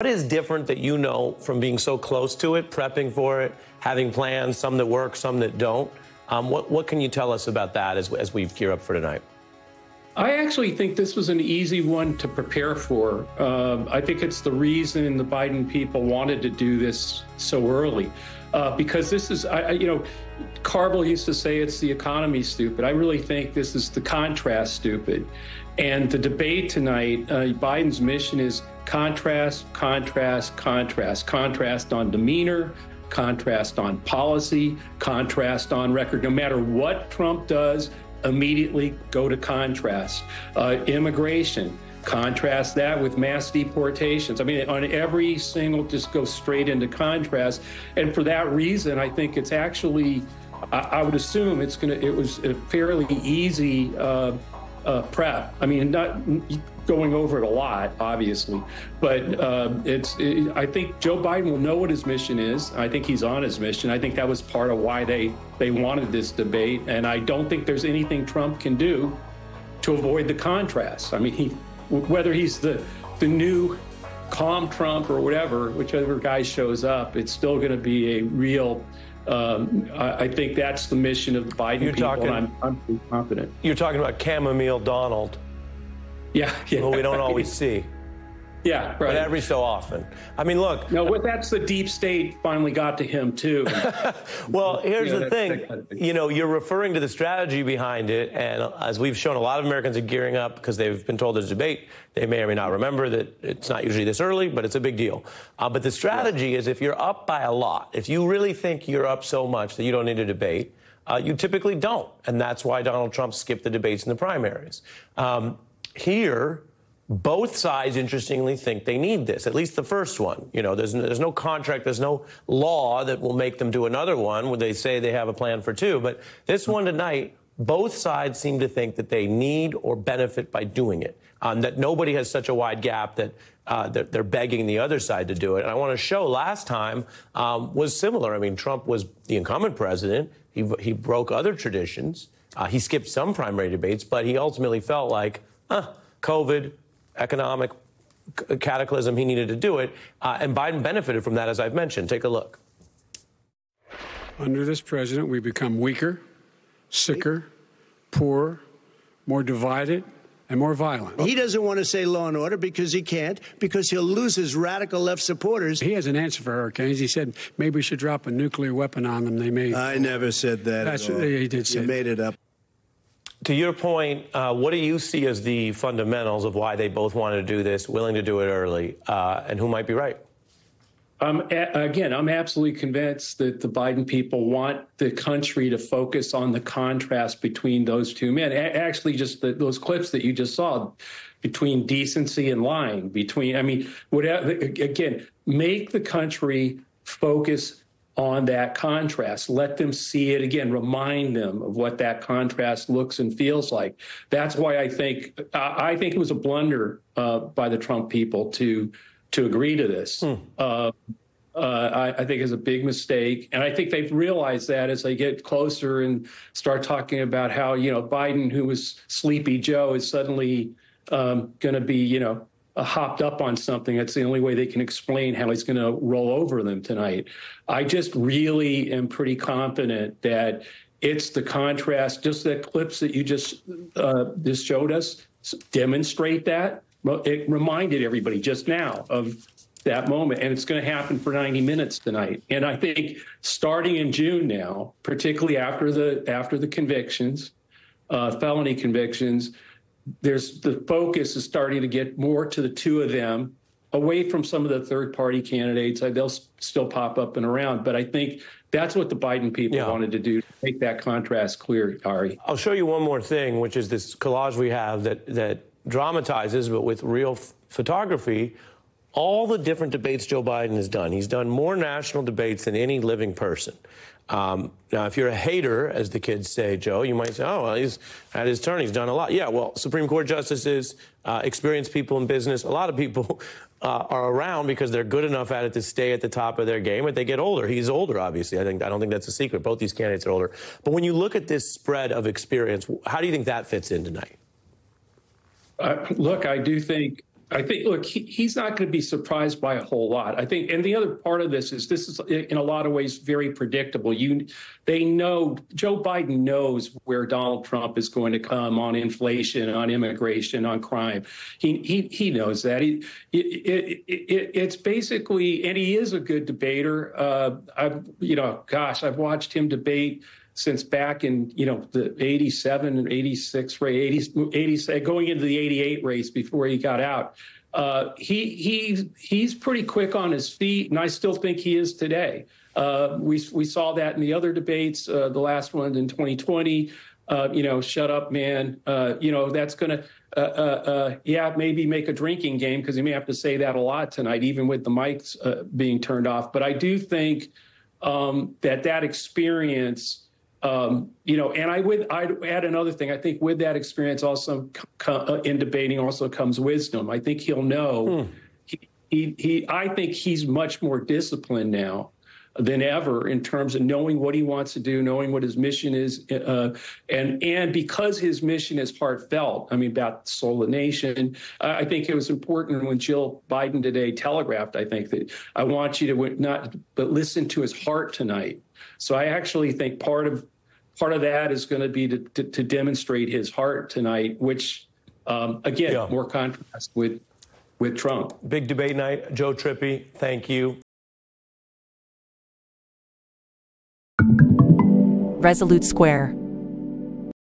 What is different that you know from being so close to it, prepping for it, having plans, some that work, some that don't? What can you tell us about that as we gear up for tonight? I actually think this was an easy one to prepare for. I think it's the reason the Biden people wanted to do this so early, because this is, Carville used to say it's the economy stupid. I really think this is the contrast stupid. And the debate tonight, Biden's mission is contrast, contrast, contrast, contrast on demeanor, contrast on policy, contrast on record. No matter what Trump does, immediately go to contrast. Immigration, contrast that with mass deportations. I mean, on every single, just go straight into contrast. And for that reason, I think it's actually, I would assume it was a fairly easy prep. I mean, not going over it a lot, obviously, but I think Joe Biden will know what his mission is. I think he's on his mission. I think that was part of why they wanted this debate. And I don't think there's anything Trump can do to avoid the contrast. I mean, whether he's the new calm Trump or whatever, whichever guy shows up, it's still going to be a real I think that's the mission of the Biden people, and I'm pretty confident. You're talking about Chamomile Donald. Yeah. Who we don't always see. Yeah, right. But every so often. I mean, look. No, that's the deep state finally got to him, too. Well, here's the thing. You're referring to the strategy behind it. And as we've shown, a lot of Americans are gearing up because they've been told there's a debate. They may or may not remember that it's not usually this early, but it's a big deal. But the strategy is if you're up by a lot, if you really think you're up so much that you don't need a debate, you typically don't. And that's why Donald Trump skipped the debates in the primaries. Here, both sides, interestingly, think they need this, at least the first one. There's no contract, there's no law that will make them do another one where they say they have a plan for two. But this one tonight, both sides seem to think that they need or benefit by doing it, that nobody has such a wide gap that they're begging the other side to do it. And I want to show last time was similar. I mean, Trump was the incumbent president. He broke other traditions. He skipped some primary debates, but he ultimately felt like, COVID, economic cataclysm, he needed to do it. And Biden benefited from that, as I've mentioned. Take a look. Under this president, we become weaker, sicker, poorer, more divided, and more violent. He doesn't want to say law and order because he can't, because he'll lose his radical left supporters. He has an answer for hurricanes. He said maybe we should drop a nuclear weapon on them. They may. I never said that. That's what he did say. You made it up. To your point, what do you see as the fundamentals of why they both wanted to do this, willing to do it early, and who might be right? Again, I'm absolutely convinced that the Biden people want the country to focus on the contrast between those two men. Actually, just those clips that you just saw between decency and lying, whatever, again, make the country focus on that contrast. Let them see it again, remind them of what that contrast looks and feels like. That's why I think it was a blunder by the Trump people to agree to this. I think is a big mistake. And I think they've realized that as they get closer and start talking about how, Biden, who was Sleepy Joe, is suddenly going to be, hopped up on something. That's the only way they can explain how he's going to roll over them tonight. I just really am pretty confident that it's the contrast, just the clips that you just showed us demonstrate that. It reminded everybody just now of that moment, and it's going to happen for 90 minutes tonight. And I think starting in June now, particularly after the convictions, felony convictions, the focus is starting to get more to the two of them, away from some of the third-party candidates. They'll still pop up and around, but I think that's what the Biden people wanted to do, to make that contrast clear, Ari. I'll show you one more thing, which is this collage we have that dramatizes, but with real photography, all the different debates Joe Biden has done. He's done more national debates than any living person. Now, if you're a hater, as the kids say, Joe, you might say, oh, well, he's had his turn. He's done a lot. Yeah, well, Supreme Court justices, experienced people in business, a lot of people are around because they're good enough at it to stay at the top of their game, but they get older. He's older, obviously. I don't think that's a secret. Both these candidates are older. But when you look at this spread of experience, how do you think that fits in tonight? Look, I do think I think, look, he's not going to be surprised by a whole lot. I think, and the other part of this is in a lot of ways very predictable. They know, Joe Biden knows where Donald Trump is going to come on inflation, on immigration, on crime. He knows that. It's basically, and he is a good debater. I've watched him debate since back in, the 87 and 86 race, 80, going into the 88 race before he got out. He's pretty quick on his feet, and I still think he is today. We saw that in the other debates, the last one in 2020. Shut up, man. That's going to, maybe make a drinking game, because he may have to say that a lot tonight, even with the mics being turned off. But I do think that experience, and I'd add another thing. I think with that experience also in debating also comes wisdom. I think he'll know. I think he's much more disciplined now than ever in terms of knowing what he wants to do, knowing what his mission is, and because his mission is heartfelt. I mean, about the soul of the nation. I think it was important when Jill Biden today telegraphed, I think, that I want you to but listen to his heart tonight. So I actually think part of that is going to be to demonstrate his heart tonight, which more contrast with Trump. Big debate night. Joe Trippi, thank you. Resolute Square.